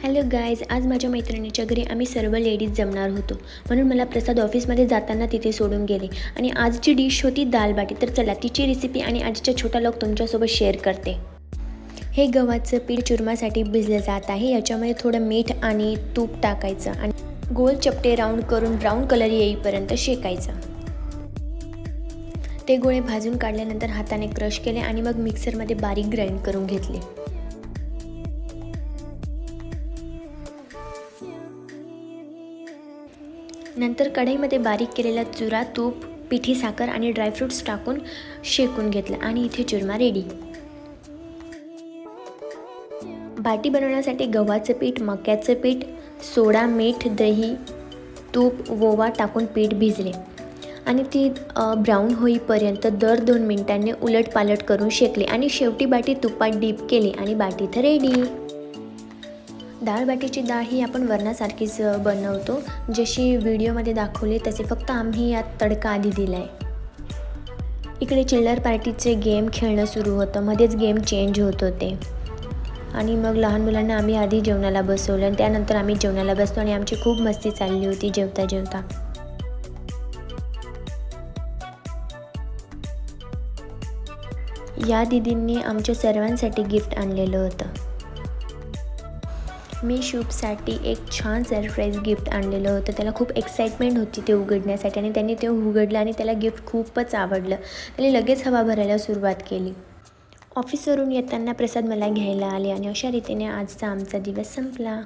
Hello guys, आज माझ्या मैत्रिणीच्या घरी आम्ही सर्व लेडीज जमणार होतो, म्हणून मला प्रसाद ऑफिसमध्ये जाताना तिथे सोडून गेले. आणि आजची डिश होती दाल बाटी. तर चला तिची रेसिपी आणि आजचा छोटा लॉग तुमच्यासोबत शेअर करते. हे गव्हाचं पीठ चुरमासाठी भिजलं जात आहे. याच्यामध्ये थोडं मीठ आणि तूप टाकायचं आणि गोल चपटे राऊंड करून ब्राऊन कलर येईपर्यंत शेकायचं. ते गोळे भाजून काढल्यानंतर हाताने क्रश केले आणि मग मिक्सरमध्ये बारीक ग्राइंड करून घेतले. नंतर कढईमध्ये बारीक केलेला चुरा, तूप, पिठी साखर आणि ड्रायफ्रूट्स टाकून शेकून घेतलं आणि इथे चुरमा रेडी. बाटी बनवण्यासाठी गव्हाचं पीठ, मक्याचं पीठ, सोडा, मीठ, दही, तूप, ओवा टाकून पीठ भिजले आणि ती ब्राऊन होईपर्यंत दर 2 मिनिटांनी उलटपालट करून शेकले आणि शेवटी बाटी तुपात डीप केली आणि बाटी तर रेडी. डाळ बाटीची डाळ ही आपण वरणासारखीच बनवतो, जशी व्हिडिओमध्ये दाखवले तसे, फक्त आम्ही यात तडका आधी दिला आहे. इकडे चिल्लर पार्टीचे गेम खेळणं सुरू होतं, मध्येच गेम चेंज होत होते आणि मग लहान मुलांना आम्ही आधी जेवणाला बसवलं आणि त्यानंतर आम्ही जेवणाला बसतो आणि आमची खूप मस्ती चालली होती जेवता जेवता. या दीदींनी आमच्या सर्वांसाठी गिफ्ट आणलेलं होतं. मी शुभसाठी एक छान सरप्राईज गिफ्ट आणलेलं होतं. त्याला खूप एक्साइटमेंट होती ते उघडण्यासाठी आणि त्याने ते उघडलं आणि त्याला गिफ्ट खूपच आवडलं. त्याने लगेच हवा भरायला सुरुवात केली. ऑफिसवरून येताना प्रसाद मला घ्यायला आले आणि अशा रीतीने आजचा आमचा दिवस संपला.